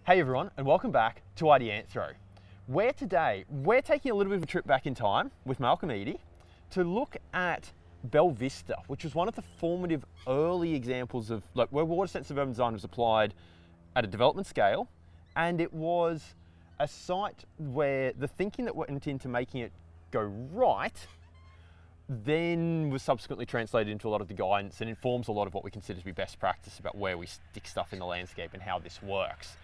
Hey everyone, and welcome back to Ideanthro, where today we're taking a little bit of a trip back in time with Malcolm Eadie to look at Bell Vista, which was one of the formative early examples of where water-sensitive urban design was applied at a development scale, and it was a site where the thinking that went into making it go right then was subsequently translated into a lot of the guidance and informs a lot of what we consider to be best practice about where we stick stuff in the landscape and how this works.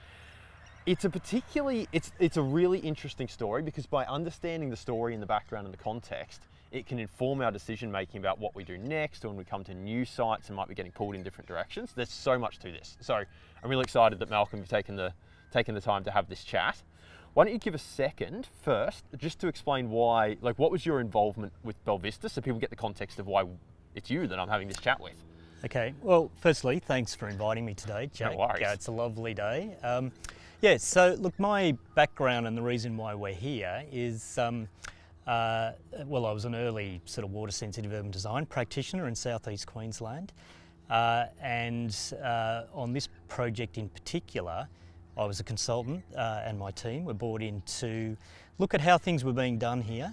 It's a really interesting story because by understanding the story and the background and the context, it can inform our decision making about what we do next or when we come to new sites and might be getting pulled in different directions. There's so much to this. So I'm really excited that Malcolm has taken the time to have this chat. Why don't you give a second first just to explain why, what was your involvement with Bell Vista so people get the context of why it's you that I'm having this chat with. Okay, well, firstly, thanks for inviting me today, Jake. No worries. It's a lovely day. Yeah, so look, my background and the reason why we're here is, well, I was an early sort of water sensitive urban design practitioner in southeast Queensland. And on this project in particular, I was a consultant and my team were brought in to look at how things were being done here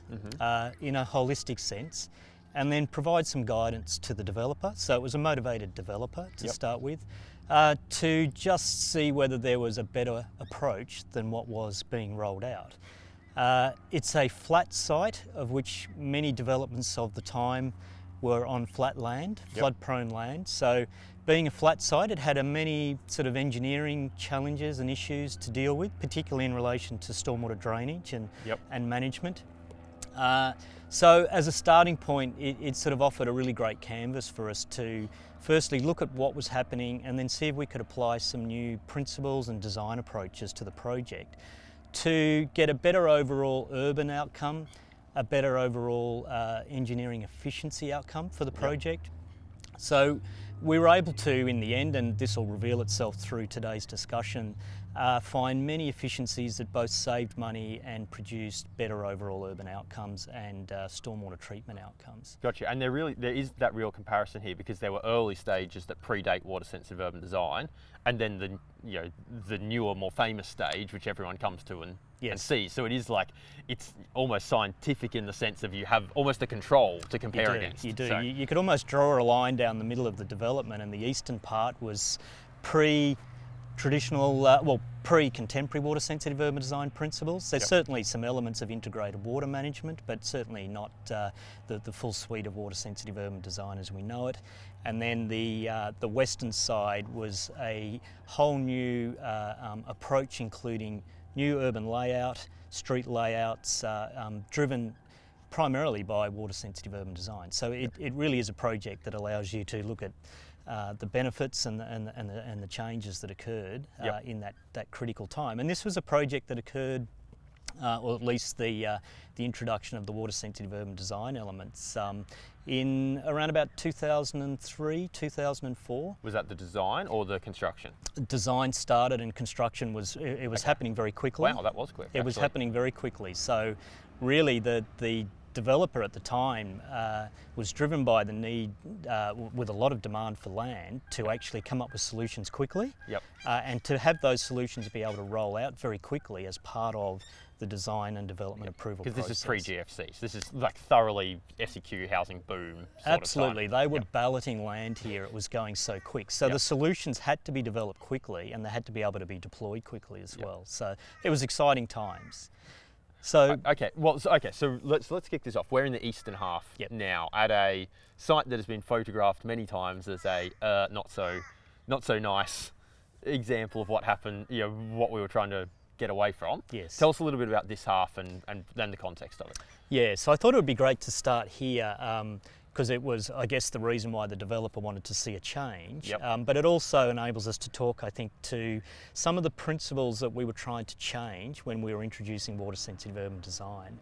in a holistic sense and then provide some guidance to the developer. So it was a motivated developer to start with. To just see whether there was a better approach than what was being rolled out. It's a flat site of which many developments of the time were on flat land, flood-prone land. So being a flat site, it had many sort of engineering challenges and issues to deal with, particularly in relation to stormwater drainage and management. So as a starting point, it sort of offered a really great canvas for us to firstly look at what was happening and then see if we could apply some new principles and design approaches to the project to get a better overall urban outcome, a better overall engineering efficiency outcome for the project. So we were able to, in the end, and this will reveal itself through today's discussion, find many efficiencies that both saved money and produced better overall urban outcomes and stormwater treatment outcomes. Gotcha, and there is that real comparison here because there were early stages that predate water-sensitive urban design, and then the newer, more famous stage, which everyone comes to and sees. So it's almost scientific in the sense of you have almost a control to compare against. You do. So. You could almost draw a line down the middle of the development, and the eastern part was pre-traditional, pre-contemporary water-sensitive urban design principles. There's certainly some elements of integrated water management, but certainly not the full suite of water-sensitive urban design as we know it. And then the western side was a whole new approach, including new urban layout, street layouts, driven primarily by water-sensitive urban design. So it really is a project that allows you to look at the benefits and the changes that occurred in that critical time. And this was a project that occurred, or at least the introduction of the water-sensitive urban design elements in around about 2003, 2004. Was that the design or the construction? Design started and construction was happening very quickly. Wow, that was quick. It was happening very quickly. So really the developer at the time was driven by the need, with a lot of demand for land, to actually come up with solutions quickly and to have those solutions be able to roll out very quickly as part of the design and development approval process. Because this is pre-GFC, so this is thoroughly SEQ housing boom sort Absolutely, of time. They were balloting land here, it was going so quick. So the solutions had to be developed quickly and they had to be able to be deployed quickly as well. So it was exciting times. So so let's kick this off. We're in the eastern half now at a site that has been photographed many times as a not so nice example of what happened. What we were trying to get away from. Yes. Tell us a little bit about this half and then the context of it. Yeah. So I thought it would be great to start here. Because it was, I guess, the reason why the developer wanted to see a change. But it also enables us to talk, I think, to some of the principles that we were trying to change when we were introducing water-sensitive urban design.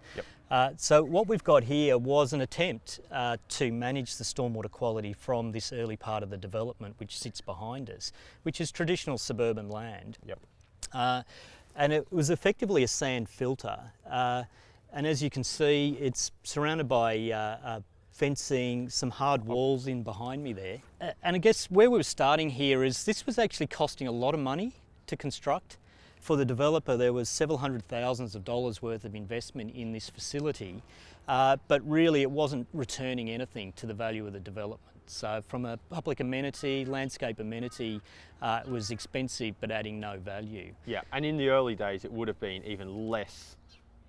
So what we've got here was an attempt to manage the stormwater quality from this early part of the development, which sits behind us, which is traditional suburban land. And it was effectively a sand filter. And as you can see, it's surrounded by fencing, some hard walls in behind me there. And I guess where we were starting here is this was actually costing a lot of money to construct. for the developer, there was several hundred thousands of dollars worth of investment in this facility, but really it wasn't returning anything to the value of the development. So from a public amenity, landscape amenity, it was expensive but adding no value. Yeah, and in the early days it would have been even less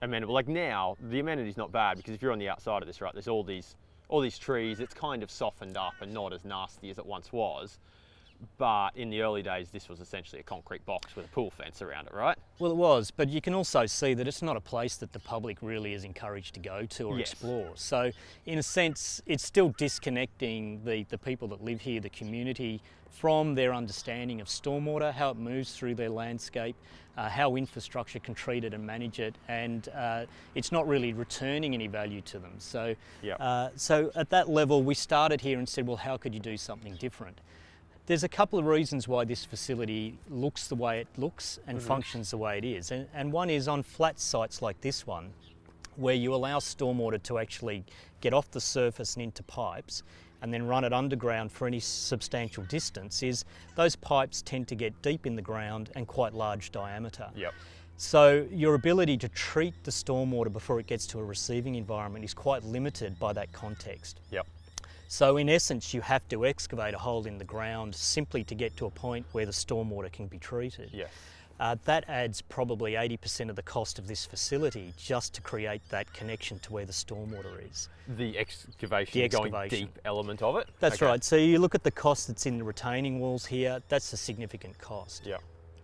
amenable. Like now, the amenity's not bad because if you're on the outside of this, right, there's all these trees, it's kind of softened up and not as nasty as it once was. But in the early days, this was essentially a concrete box with a pool fence around it, right? Well, it was, but you can also see that it's not a place that the public really is encouraged to go to or explore. So in a sense, it's still disconnecting the people that live here, the community, from their understanding of stormwater, how it moves through their landscape, how infrastructure can treat it and manage it, and it's not really returning any value to them. So, so at that level, we started here and said, well, how could you do something different? There's a couple of reasons why this facility looks the way it looks and functions the way it is. And one is on flat sites like this one, where you allow stormwater to actually get off the surface and into pipes and then run it underground for any substantial distance, is those pipes tend to get deep in the ground and quite large diameter. Yep. So your ability to treat the stormwater before it gets to a receiving environment is quite limited by that context. Yep. So in essence, you have to excavate a hole in the ground simply to get to a point where the stormwater can be treated. Yes. That adds probably 80% of the cost of this facility just to create that connection to where the stormwater is. The excavation. Going deep element of it? That's right. So you look at the cost that's in the retaining walls here, that's a significant cost. Yeah.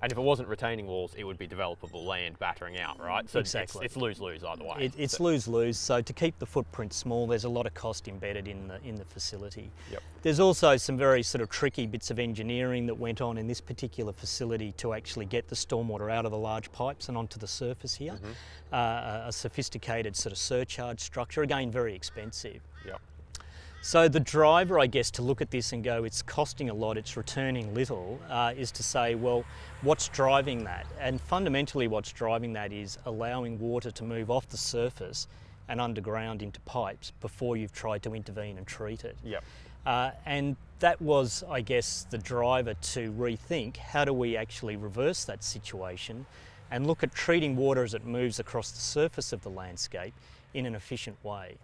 And if it wasn't retaining walls, it would be developable land battering out, right? So exactly. It's lose-lose either way. It's lose-lose. So to keep the footprint small, there's a lot of cost embedded in the facility. Yep. There's also some very sort of tricky bits of engineering that went on in this particular facility to actually get the stormwater out of the large pipes and onto the surface here. A sophisticated sort of surcharge structure, again, very expensive. Yep. So the driver, I guess, to look at this and go, it's costing a lot, it's returning little, is to say, well, what's driving that? And fundamentally what's driving that is allowing water to move off the surface and underground into pipes before you've tried to intervene and treat it. Yep. And that was, I guess, the driver to rethink, how do we actually reverse that situation and look at treating water as it moves across the surface of the landscape in an efficient way.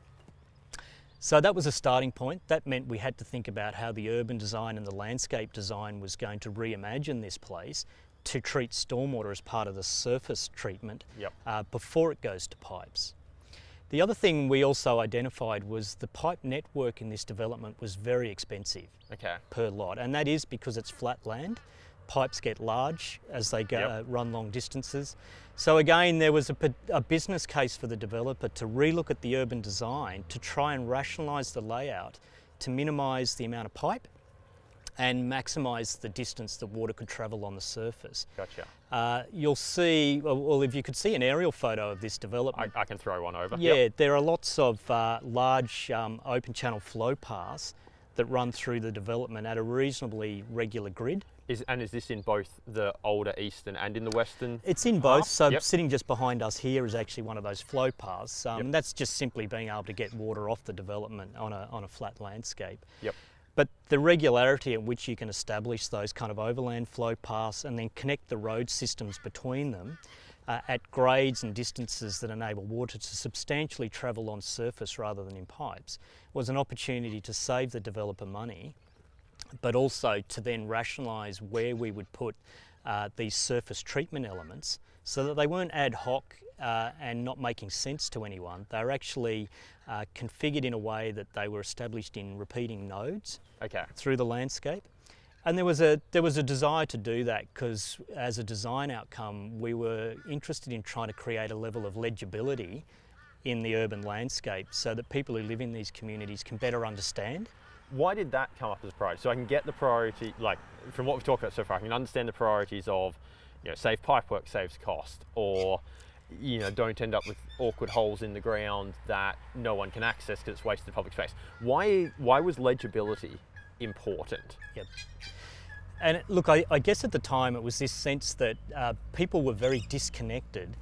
So that was a starting point. That meant we had to think about how the urban design and the landscape design was going to reimagine this place to treat stormwater as part of the surface treatment before it goes to pipes. The other thing we also identified was the pipe network in this development was very expensive per lot, and that is because it's flat land. Pipes get large as they go, run long distances. So again, there was a business case for the developer to relook at the urban design to try and rationalise the layout to minimise the amount of pipe and maximise the distance that water could travel on the surface. Gotcha. You'll see, well, if you could see an aerial photo of this development. I can throw one over. Yeah, there are lots of large open channel flow paths that run through the development at a reasonably regular grid. Is this in both the older eastern and in the western? It's in both. So sitting just behind us here is actually one of those flow paths. That's just simply being able to get water off the development on a flat landscape. But the regularity at which you can establish those kind of overland flow paths and then connect the road systems between them at grades and distances that enable water to substantially travel on surface rather than in pipes was an opportunity to save the developer money, but also to then rationalise where we would put these surface treatment elements so that they weren't ad hoc and not making sense to anyone. They were actually configured in a way that they were established in repeating nodes through the landscape. And there was a desire to do that because as a design outcome, we were interested in trying to create a level of legibility in the urban landscape so that people who live in these communities can better understand. Why did that come up as a priority? So I can get the priority, like from what we've talked about so far, I can understand the priorities of, save pipework saves cost, or, don't end up with awkward holes in the ground that no one can access because it's wasted public space. Why was legibility important? Yep. And look, I guess at the time it was this sense that people were very disconnected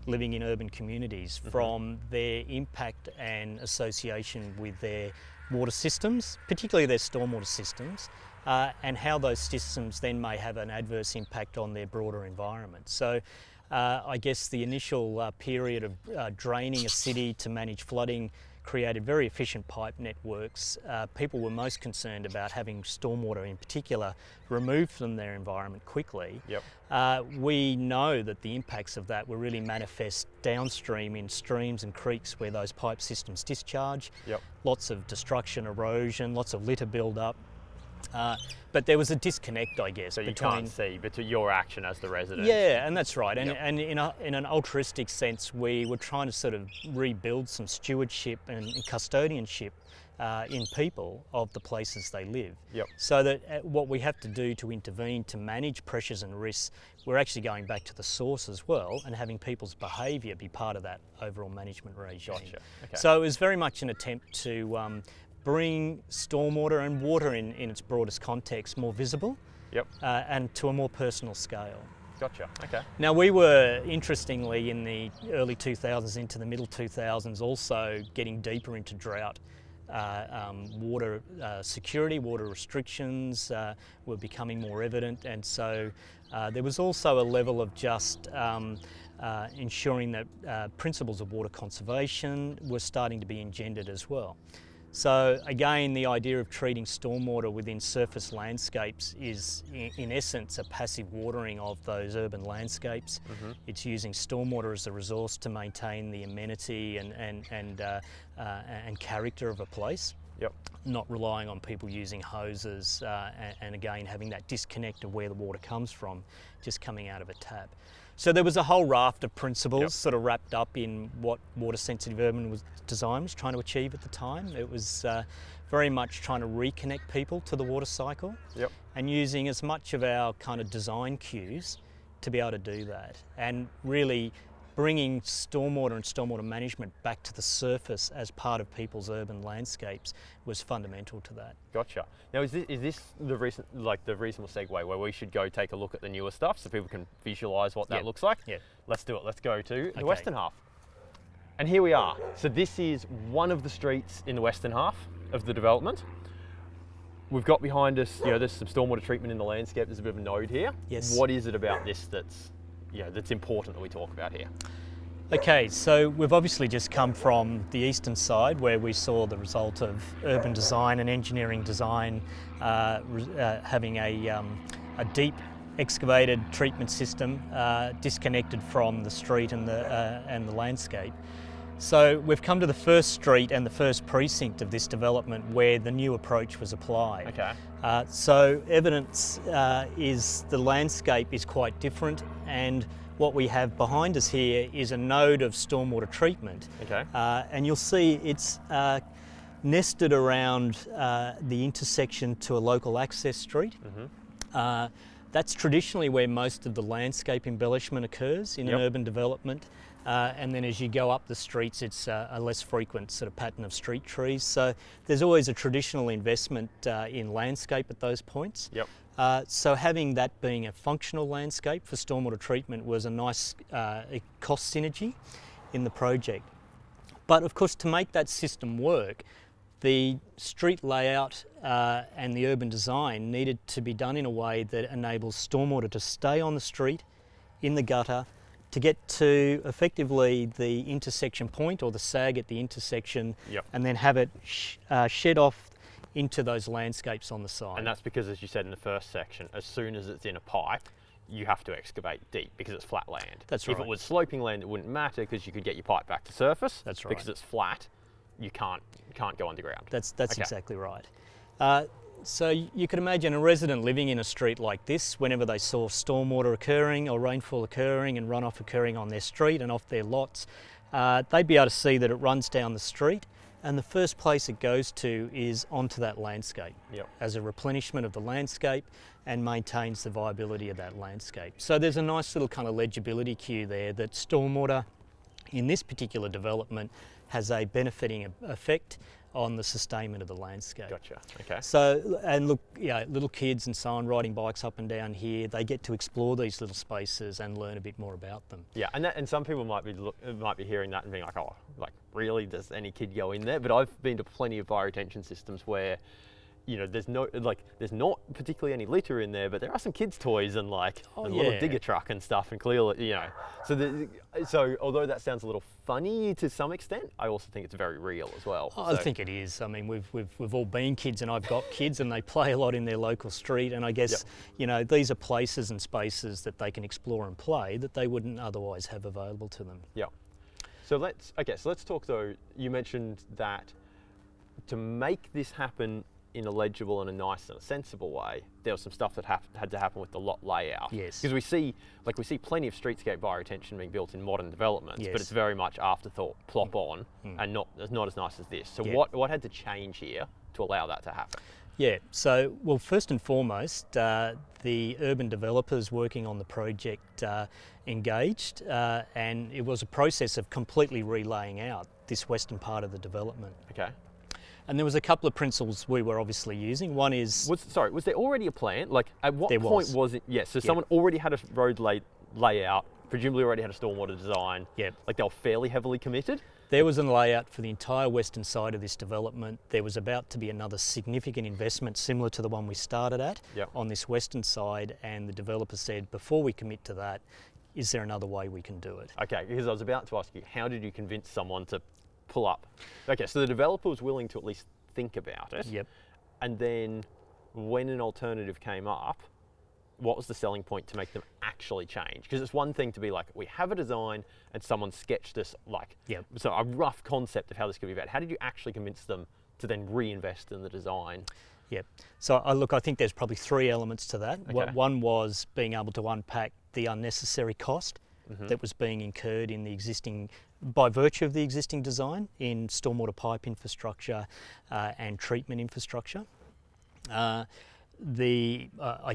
living in urban communities from their impact and association with their water systems, particularly their stormwater systems, and how those systems then may have an adverse impact on their broader environment. So I guess the initial period of draining a city to manage flooding created very efficient pipe networks. People were most concerned about having stormwater in particular removed from their environment quickly. Yep. We know that the impacts of that were really manifest downstream in streams and creeks where those pipe systems discharge. Yep. Lots of destruction, erosion, lots of litter build-up. But there was a disconnect, I guess. So you can't see, but to your action as the resident. Yeah, and that's right. And, Yep. and in an altruistic sense, we were trying to sort of rebuild some stewardship and custodianship in people of the places they live. Yep. So that what we have to do to intervene to manage pressures and risks, we're actually going back to the source as well and having people's behaviour be part of that overall management regime. Gotcha. Okay. So it was very much an attempt to bring stormwater and water in its broadest context more visible. Yep. And to a more personal scale. Gotcha. Okay. Now we were, interestingly, in the early 2000s into the middle 2000s also getting deeper into drought. Water security, water restrictions were becoming more evident, and so there was also a level of just ensuring that principles of water conservation were starting to be engendered as well. So again, the idea of treating stormwater within surface landscapes is in essence a passive watering of those urban landscapes. Mm-hmm. It's using stormwater as a resource to maintain the amenity and character of a place. Yep. Not relying on people using hoses and again having that disconnect of where the water comes from, just coming out of a tap. So there was a whole raft of principles Yep. sort of wrapped up in what water sensitive urban design was trying to achieve at the time. It was very much trying to reconnect people to the water cycle. Yep. And using as much of our kind of design cues to be able to do that, and really bringing stormwater and stormwater management back to the surface as part of people's urban landscapes was fundamental to that. Gotcha. Now, is this the reasonable segue where we should go take a look at the newer stuff so people can visualise what that Yep. looks like? Yeah. Let's do it. Let's go to the Okay. western half. And here we are. So this is one of the streets in the western half of the development. We've got behind us, there's some stormwater treatment in the landscape. There's a bit of a node here. Yes. What is it about this that's important that we talk about here? Okay, so we've obviously just come from the eastern side where we saw the result of urban design and engineering design having a deep excavated treatment system disconnected from the street and the landscape. So we've come to the first street and the first precinct of this development where the new approach was applied. Okay. So evidence is the landscape is quite different, and what we have behind us here is a node of stormwater treatment. Okay. And you'll see it's nested around the intersection to a local access street. Mm-hmm. That's traditionally where most of the landscape embellishment occurs in Yep. an urban development. And then as you go up the streets, it's a less frequent sort of pattern of street trees. So there's always a traditional investment in landscape at those points. Yep. So having that being a functional landscape for stormwater treatment was a nice cost synergy in the project. But of course, to make that system work, the street layout and the urban design needed to be done in a way that enables stormwater to stay on the street, in the gutter, to get to effectively the intersection point or the sag at the intersection. Yep. And then have it shed off into those landscapes on the side. And that's because, as you said in the first section, as soon as it's in a pipe, you have to excavate deep because it's flat land. That's If right. it was sloping land, it wouldn't matter because you could get your pipe back to surface. That's right. Because it's flat, you can't go underground. That's Okay. exactly right. So you could imagine a resident living in a street like this, whenever they saw stormwater occurring or rainfall occurring and runoff occurring on their street and off their lots, they'd be able to see that it runs down the street, and the first place it goes to is onto that landscape. Yep. As a replenishment of the landscape and maintains the viability of that landscape. So there's a nice little kind of legibility cue there that stormwater in this particular development has a benefiting effect on the sustainment of the landscape. Gotcha. Okay. So, and look, little kids and so on riding bikes up and down here, they get to explore these little spaces and learn a bit more about them. Yeah, and some people might be hearing that and being like, oh, like really? Does any kid go in there? But I've been to plenty of fire retention systems where you know, there's not particularly any litter in there, but there are some kids' toys and like a little digger truck and stuff, and clearly, you know, so although that sounds a little funny to some extent, I also think it's very real as well. I think it is. I mean, we've all been kids, and I've got kids, and they play a lot in their local street, and I guess you know, these are places and spaces that they can explore and play that they wouldn't otherwise have available to them. Yeah. So let's talk though. You mentioned that to make this happen in a legible and a nice and a sensible way, there was some stuff that had to happen with the lot layout. Yes. Because we see plenty of streetscape bioretention being built in modern developments, but it's very much afterthought, plop on, and not as nice as this. So what had to change here to allow that to happen? Yeah, so, well, first and foremost, the urban developers working on the project engaged, and it was a process of completely relaying out this western part of the development. Okay. And there was a couple of principles we were obviously using. One is... was there already a plan? Like, at what point was it? Yes, so someone already had a road layout, presumably already had a stormwater design. Yep. Like, they were fairly heavily committed? There was a layout for the entire western side of this development. There was about to be another significant investment similar to the one we started at on this western side, and the developer said, before we commit to that, is there another way we can do it? Okay, because I was about to ask you, how did you convince someone to pull up? Okay, so the developer was willing to at least think about it. Yep. And then when an alternative came up, what was the selling point to make them actually change? Because it's one thing to be like, we have a design and someone sketched us like, so a rough concept of how this could be bad. How did you actually convince them to then reinvest in the design? Yep. So look, I think there's probably three elements to that. Okay. One was being able to unpack the unnecessary cost that was being incurred in the existing, by virtue of the existing design, in stormwater pipe infrastructure and treatment infrastructure. I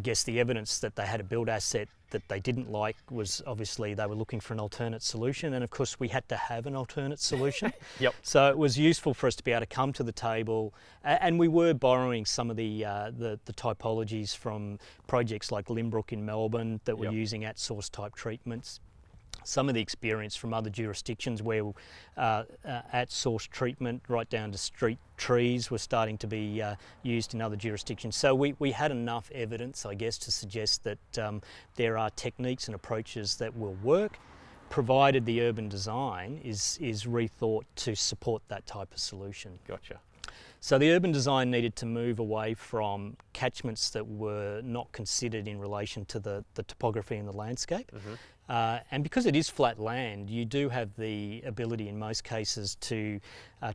guess the evidence that they had a build asset that they didn't like was obviously they were looking for an alternate solution, and of course we had to have an alternate solution. So it was useful for us to be able to come to the table, and we were borrowing some of the typologies from projects like Limbrook in Melbourne that were using at-source type treatments. Some of the experience from other jurisdictions where at-source treatment right down to street trees were starting to be used in other jurisdictions. So we had enough evidence, I guess, to suggest that there are techniques and approaches that will work, provided the urban design is rethought to support that type of solution. Gotcha. So the urban design needed to move away from catchments that were not considered in relation to the topography and the landscape. And because it is flat land, you do have the ability in most cases to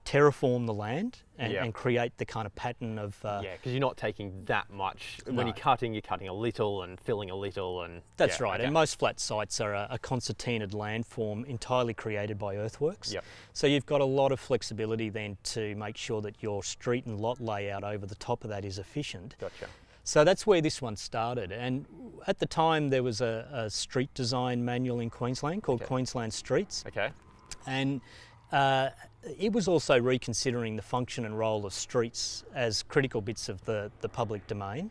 terraform the land and create the kind of pattern of... yeah, because you're not taking that much. When you're cutting a little and filling a little. And that's right, and most flat sites are a concertinaed landform entirely created by earthworks. So you've got a lot of flexibility then to make sure that your street and lot layout over the top of that is efficient. Gotcha. So that's where this one started, and at the time there was a street design manual in Queensland called Queensland Streets. And it was also reconsidering the function and role of streets as critical bits of the public domain,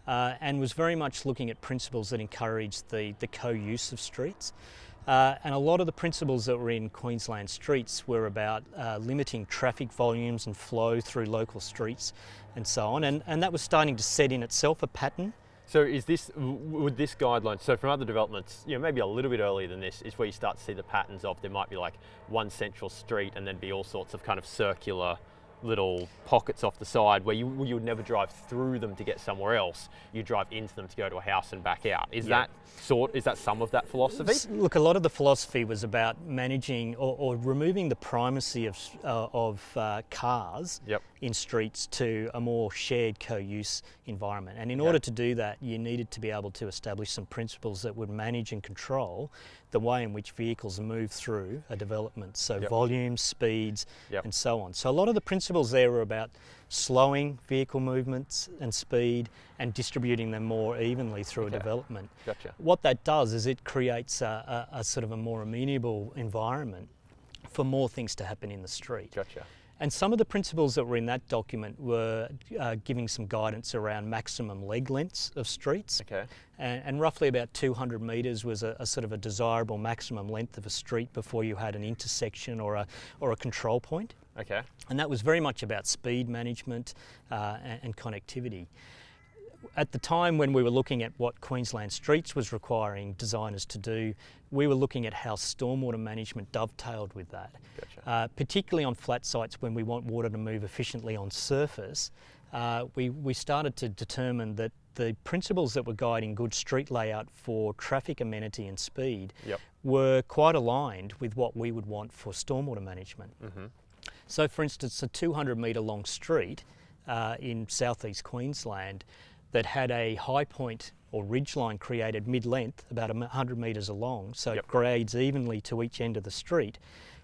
and was very much looking at principles that encouraged the co-use of streets. And a lot of the principles that were in Queensland Streets were about limiting traffic volumes and flow through local streets and so on, and that was starting to set in itself a pattern. So would this guideline, so from other developments, you know, maybe a little bit earlier than this, is where you start to see the patterns of there might be like one central street and then be all sorts of kind of circular little pockets off the side where you would never drive through them to get somewhere else. You drive into them to go to a house and back out. Is that some of that philosophy? Look, a lot of the philosophy was about managing or removing the primacy of cars in streets to a more shared co-use environment. And in order to do that, you needed to be able to establish some principles that would manage and control the way in which vehicles move through a development. So volumes, speeds, and so on. So a lot of the principles there were about slowing vehicle movements and speed and distributing them more evenly through a development. What that does is it creates a sort of a more amenable environment for more things to happen in the street. And some of the principles that were in that document were giving some guidance around maximum leg lengths of streets. And roughly about 200 metres was a sort of a desirable maximum length of a street before you had an intersection or a control point. Okay. And that was very much about speed management and connectivity. At the time when we were looking at what Queensland Streets was requiring designers to do, we were looking at how stormwater management dovetailed with that. Gotcha. Particularly on flat sites when we want water to move efficiently on surface, we started to determine that the principles that were guiding good street layout for traffic amenity and speed were quite aligned with what we would want for stormwater management. So for instance, a 200-metre long street in southeast Queensland that had a high point or ridge line created mid-length, about 100 metres along, so it grades evenly to each end of the street,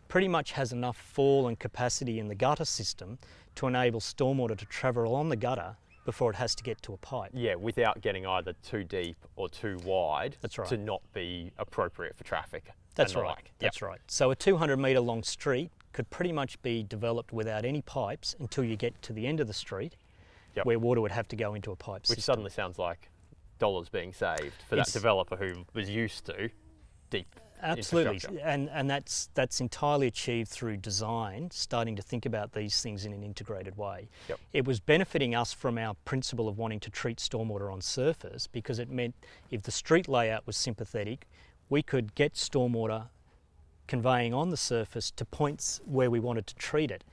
pretty much has enough fall and capacity in the gutter system to enable stormwater to travel along the gutter before it has to get to a pipe. Yeah, without getting either too deep or too wide. That's right. To not be appropriate for traffic. That's right. That's right. So a 200-metre long street could pretty much be developed without any pipes until you get to the end of the street, where water would have to go into a pipe system. Which suddenly sounds like dollars being saved for that developer who was used to deep Absolutely, and that's entirely achieved through design, starting to think about these things in an integrated way. It was benefiting us from our principle of wanting to treat stormwater on surface, because it meant if the street layout was sympathetic, we could get stormwater conveying on the surface to points where we wanted to treat it.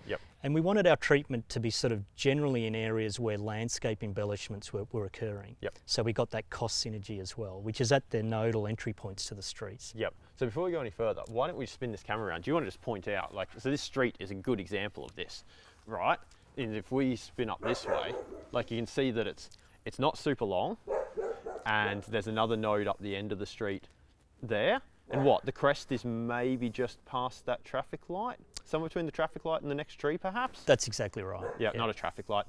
And we wanted our treatment to be sort of generally in areas where landscape embellishments were occurring. So we got that cost synergy as well, which is at the nodal entry points to the streets. So before we go any further, why don't we spin this camera around? Do you want to just point out, like, so this street is a good example of this, right? And if we spin up this way, like, you can see that it's not super long, and there's another node up the end of the street there. And what, the crest is maybe just past that traffic light? Somewhere between the traffic light and the next tree, perhaps? That's exactly right. Not a traffic light,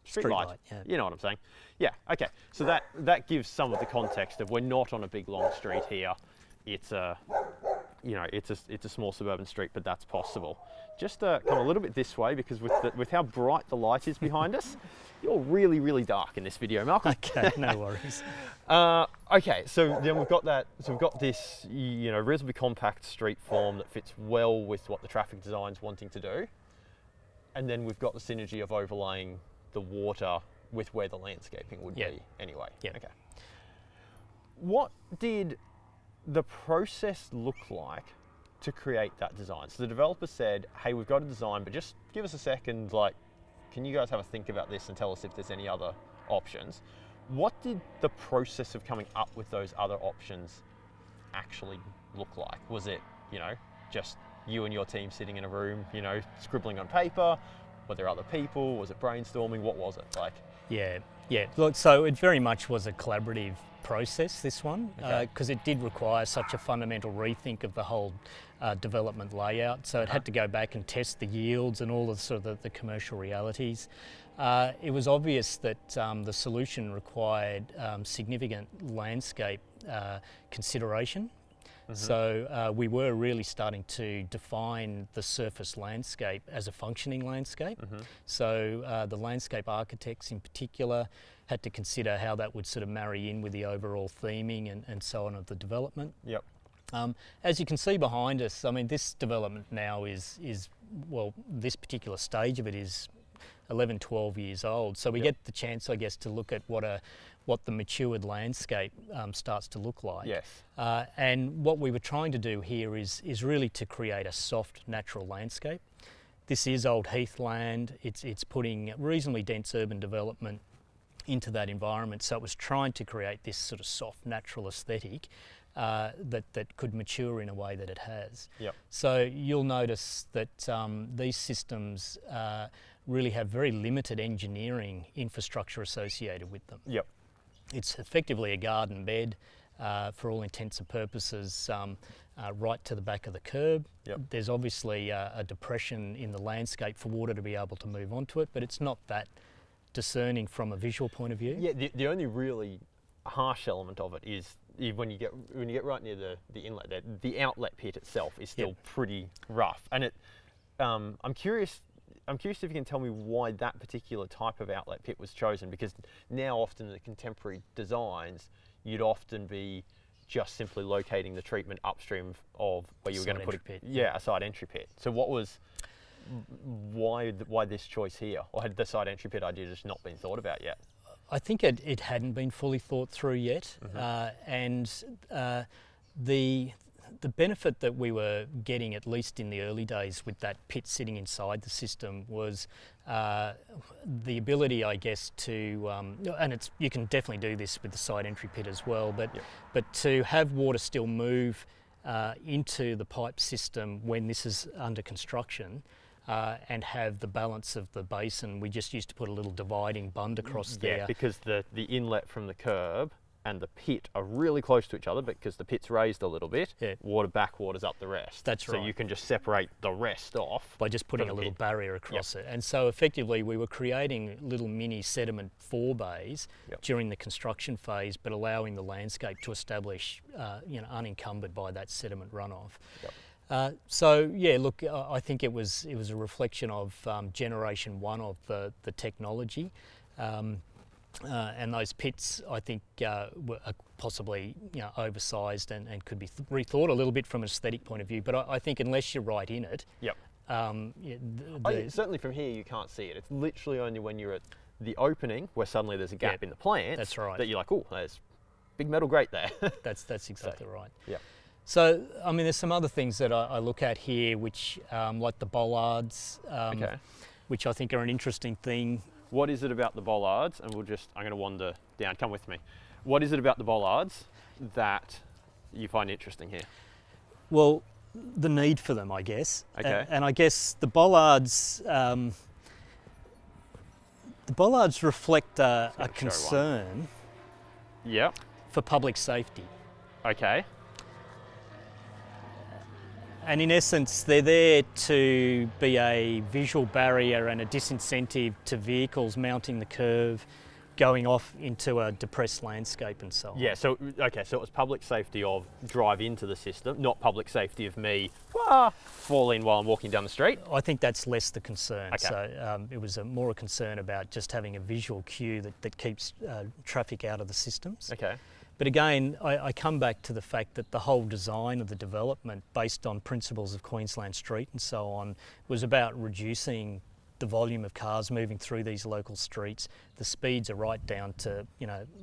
street light. light. You know what I'm saying? Yeah, okay. So that gives some of the context of we're not on a big long street here. It's a, it's a small suburban street, but that's possible. Just come a little bit this way, because with how bright the light is behind us, you're really, really dark in this video, Malcolm. Okay, no worries. Okay, so then we've got that. So we've got this, reasonably compact street form that fits well with what the traffic design's wanting to do, and then we've got the synergy of overlaying the water with where the landscaping would be anyway. Okay. What did the process look like to create that design? So the developer said, "Hey, we've got a design, but just give us a second. Like, can you guys have a think about this and tell us if there's any other options?" What did the process of coming up with those other options actually look like? Was it, just you and your team sitting in a room, scribbling on paper? Were there other people? Was it brainstorming? What was it like? Yeah. Look, so it very much was a collaborative process, this one, because it did require such a fundamental rethink of the whole development layout. So it had to go back and test the yields and all of sort of the commercial realities. It was obvious that the solution required significant landscape consideration. So we were really starting to define the surface landscape as a functioning landscape. So the landscape architects in particular had to consider how that would sort of marry in with the overall theming and so on of the development. As you can see behind us, I mean, this development now is well, this particular stage of it is 11, 12 years old. So we get the chance, I guess, to look at what the matured landscape starts to look like. And what we were trying to do here is really to create a soft, natural landscape. This is old heathland. It's putting reasonably dense urban development into that environment. So it was trying to create this sort of soft, natural aesthetic that could mature in a way that it has. So you'll notice that these systems really have very limited engineering infrastructure associated with them. It's effectively a garden bed for all intents and purposes, right to the back of the curb. There's obviously a depression in the landscape for water to be able to move onto it, but it's not that discerning from a visual point of view. The only really harsh element of it is when you get right near the inlet there, the outlet pit itself is still pretty rough. And it, I'm curious if you can tell me why that particular type of outlet pit was chosen, because now often in the contemporary designs, you'd often be just simply locating the treatment upstream of where you were going to put a side entry pit. So what was why this choice here? Or had the side entry pit idea just not been thought about yet? I think it hadn't been fully thought through yet, and the benefit that we were getting, at least in the early days, with that pit sitting inside the system was the ability, I guess, to and you can definitely do this with the side entry pit as well, but to have water still move into the pipe system when this is under construction. And have the balance of the basin. We just used to put a little dividing bund across there. Yeah, because the inlet from the curb and the pit are really close to each other, because the pit's raised a little bit, water backwaters up the rest. That's right. So you can just separate the rest off. By just putting a little barrier across it. And so effectively we were creating little mini sediment forebays during the construction phase, but allowing the landscape to establish, unencumbered by that sediment runoff. So yeah, look, I think it was a reflection of generation one of the technology, and those pits, I think, were possibly oversized and could be rethought a little bit from an aesthetic point of view. But I think unless you're right in it, certainly from here you can't see it. It's literally only when you're at the opening where suddenly there's a gap in the plant. That's right. That you're like, oh, there's big metal grate there. That's exactly right. Yeah. So, I mean, there's some other things that I look at here, which, like the bollards, which I think are an interesting thing. What is it about the bollards? And I'm going to wander down, come with me. What is it about the bollards that you find interesting here? Well, the need for them, I guess. Okay. And I guess the bollards reflect a concern for public safety. Okay. And in essence, they're there to be a visual barrier and a disincentive to vehicles mounting the curve, going off into a depressed landscape and so on. Yeah, so it was public safety of drive into the system, not public safety of me fall in while I'm walking down the street? I think that's less the concern. Okay. So it was more a concern about just having a visual cue that keeps traffic out of the systems. Okay. But again, I come back to the fact that the whole design of the development, based on principles of Queensland Street and so on, was about reducing the volume of cars moving through these local streets. The speeds are right down to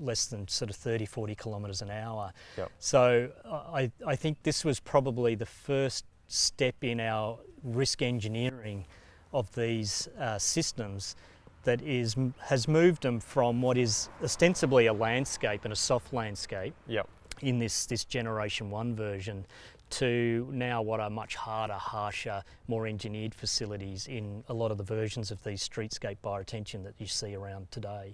less than sort of 30, 40 kilometres an hour. Yep. So I think this was probably the first step in our risk engineering of these systems that has moved them from what is ostensibly a landscape and a soft landscape in this generation one version to now what are much harder, harsher, more engineered facilities in a lot of the versions of these streetscape bioretention that you see around today.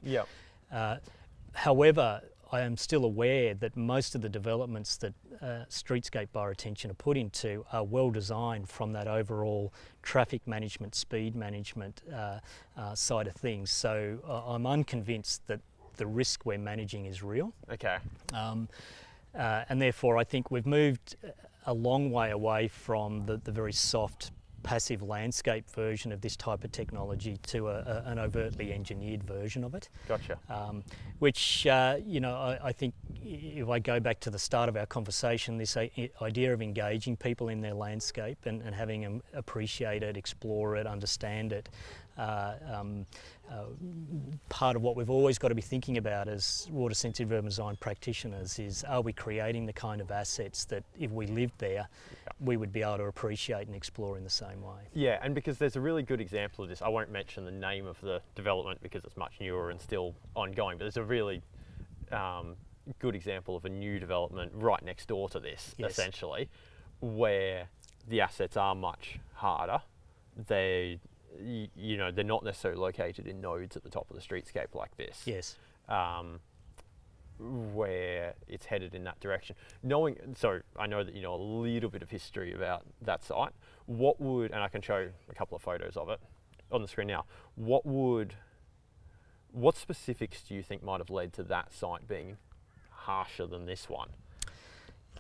However, I am still aware that most of the developments that streetscape bioretention are put into are well designed from that overall traffic management, speed management side of things. So I'm unconvinced that the risk we're managing is real. Okay. And therefore I think we've moved a long way away from the very soft, passive landscape version of this type of technology to an overtly engineered version of it. Gotcha. Which, I think if I go back to the start of our conversation, this idea of engaging people in their landscape and having them appreciate it, explore it, understand it, part of what we've always got to be thinking about as water sensitive urban design practitioners is, are we creating the kind of assets that if we lived there, we would be able to appreciate and explore in the same way? Yeah, and because there's a really good example of this, I won't mention the name of the development because it's much newer and still ongoing, but there's a really good example of a new development right next door to this, essentially, where the assets are much harder. They're not necessarily located in nodes at the top of the streetscape like this. Yes. Where it's headed in that direction. So I know that you know a little bit of history about that site. And I can show a couple of photos of it on the screen now. What specifics do you think might have led to that site being harsher than this one?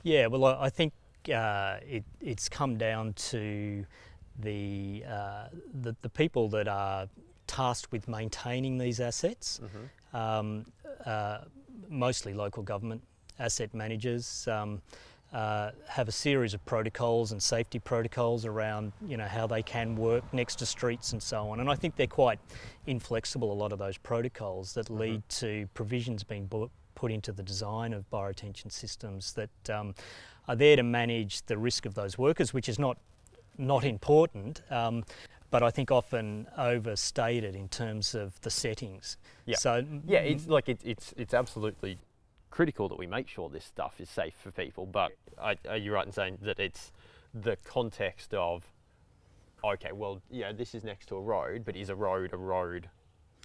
Yeah, well, I think it's come down to the people that are tasked with maintaining these assets, mostly local government asset managers, have a series of protocols and safety protocols around, how they can work next to streets and so on. And I think they're quite inflexible, a lot of those protocols that lead to provisions being put into the design of bioretention systems that are there to manage the risk of those workers, which is not important, but I think often overstated in terms of the settings. Yeah. So yeah, it's absolutely critical that we make sure this stuff is safe for people, but are you right in saying that it's the context of, okay, well, this is next to a road, but is a road a road?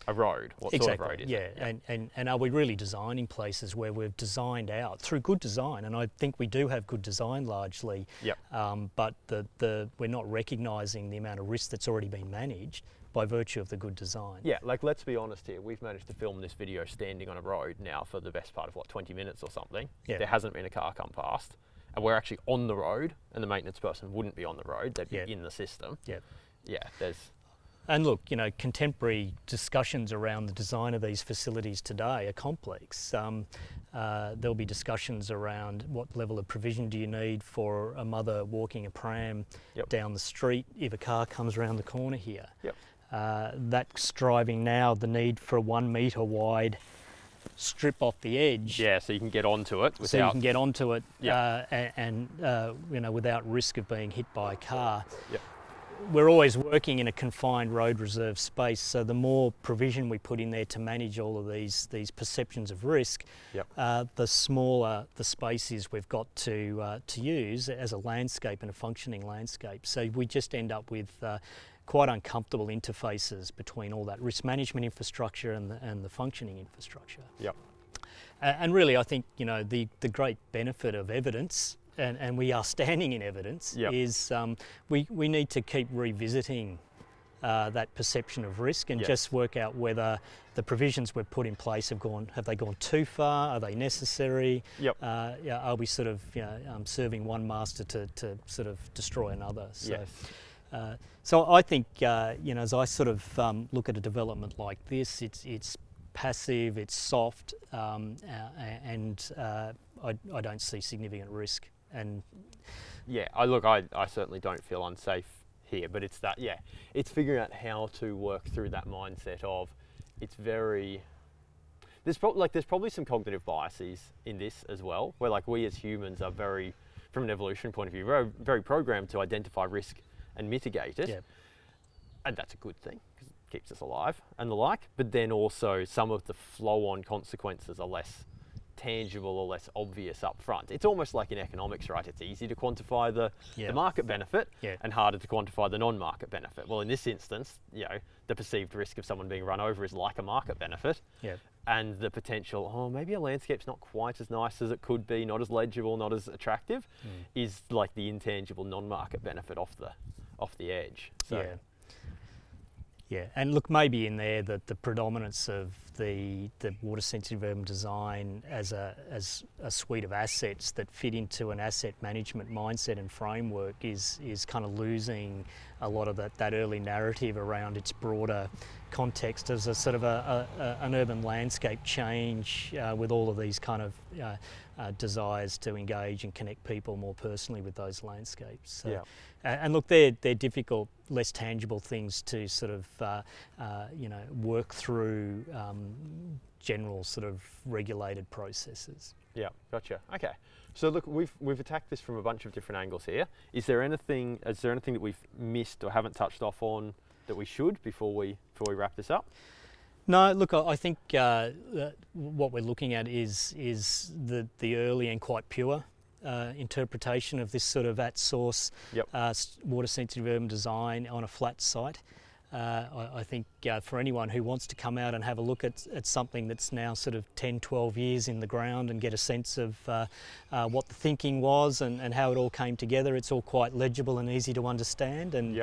What exactly, sort of road is yeah. it? And are we really designing places where we've designed out through good design? And I think we do have good design largely, Yep. But we're not recognising the amount of risk that's already been managed by virtue of the good design. Yeah, like let's be honest here, we've managed to film this video standing on a road now for the best part of 20 minutes or something. Yeah. There hasn't been a car come past, and we're actually on the road, and the maintenance person wouldn't be on the road, they'd be in the system. Yeah. Yeah, there's... And look, contemporary discussions around the design of these facilities today are complex. There'll be discussions around what level of provision do you need for a mother walking a pram down the street if a car comes around the corner here. Yep. That's driving now the need for a 1 metre wide strip off the edge. Yeah, so you can get onto it without... So you can get onto it without risk of being hit by a car. Yep. We're always working in a confined road reserve space, so the more provision we put in there to manage all of these perceptions of risk, the smaller the space is we've got to use as a landscape and a functioning landscape. So we just end up with quite uncomfortable interfaces between all that risk management infrastructure and the functioning infrastructure. Yep. And really, I think the great benefit of evidence. And we are standing in evidence, is we need to keep revisiting that perception of risk and just work out whether the provisions we've put in place have they gone too far? Are they necessary? Yep. Are we sort of serving one master to sort of destroy another? So, yes. So I think as I sort of look at a development like this, it's passive, it's soft, and I don't see significant risk. And yeah, I certainly don't feel unsafe here, but it's that, it's figuring out how to work through that mindset of, it's very, there's probably some cognitive biases in this as well, where like we as humans are very, from an evolution point of view, very, very programmed to identify risk and mitigate it. And that's a good thing because it keeps us alive and the like, but then also some of the flow-on consequences are less tangible or less obvious up front. It's almost like in economics, right? It's easy to quantify the market benefit and harder to quantify the non-market benefit. Well, in this instance, the perceived risk of someone being run over is like a market benefit, and the potential, maybe a landscape's not quite as nice as it could be, not as legible, not as attractive, is like the intangible non-market benefit off the edge. So. Yeah, and look, maybe in there that the predominance of the water sensitive urban design as a suite of assets that fit into an asset management mindset and framework is kind of losing a lot of that early narrative around its broader context as a sort of an urban landscape change with all of these kind of desires to engage and connect people more personally with those landscapes. So, and look, they're difficult, less tangible things to sort of work through general sort of regulated processes. Yeah, gotcha. Okay, so look, we've attacked this from a bunch of different angles here. Is there anything that we've missed or haven't touched off on that we should before we wrap this up? No, look, I think what we're looking at is the early and quite pure interpretation of this sort of at-source water sensitive urban design on a flat site. I think for anyone who wants to come out and have a look at something that's now sort of 10, 12 years in the ground and get a sense of what the thinking was and how it all came together, it's all quite legible and easy to understand, and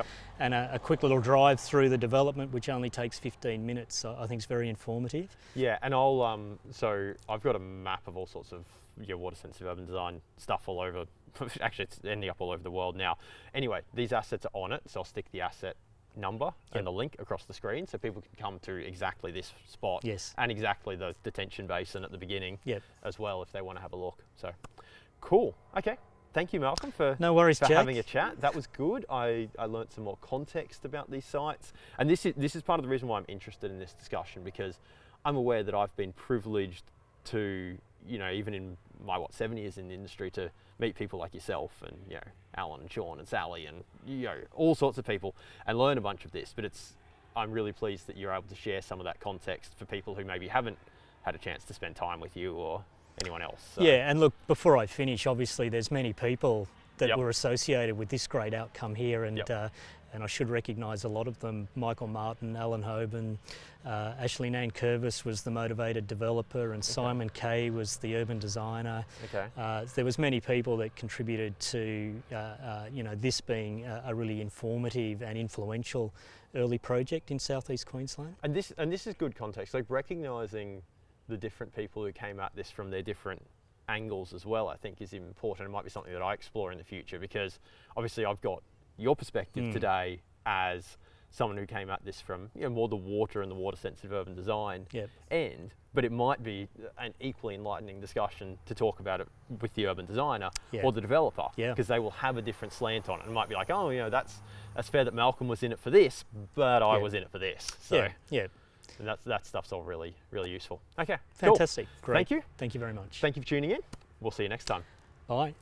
a quick little drive through the development, which only takes 15 minutes, so I think it's very informative. Yeah, and I'll so I've got a map of all sorts of water sensitive urban design stuff all over. Actually, it's ending up all over the world now. Anyway, these assets are on it, so I'll stick the asset number and the link across the screen so people can come to exactly this spot and exactly the detention basin at the beginning as well if they want to have a look. So cool. Okay, thank you, Malcolm, for, no worries, for Jack. having a chat. That was good. I learnt some more context about these sites. And this is part of the reason why I'm interested in this discussion, because I'm aware that I've been privileged to, you know, even in my, 7 years in the industry, to meet people like yourself and, you know, Alan and Sean and Sally and, you know, all sorts of people, and learn a bunch of this. But I'm really pleased that you're able to share some of that context for people who maybe haven't had a chance to spend time with you or anyone else. So. Yeah, and look, before I finish, obviously there's many people that Yep. were associated with this great outcome here, and Yep. and I should recognise a lot of them. Michael Martin, Alan Hoban, Ashley Nankervis was the motivated developer, and Simon Kay was the urban designer. Okay. There was many people that contributed to you know, this being a really informative and influential early project in southeast Queensland. And this is good context, like recognising the different people who came at this from their different angles as well, I think is important. It might be something that I explore in the future, because obviously I've got your perspective today as someone who came at this from, you know, more the water and the water sensitive urban design Yep. end, but it might be an equally enlightening discussion to talk about it with the urban designer or the developer, because they will have a different slant on it. And might be like, oh, you know, that's fair that Malcolm was in it for this, but I was in it for this. So yeah. and that stuff's all really, really useful. Okay, Fantastic. cool. Great. Thank you. Thank you very much. Thank you for tuning in. We'll see you next time. Bye.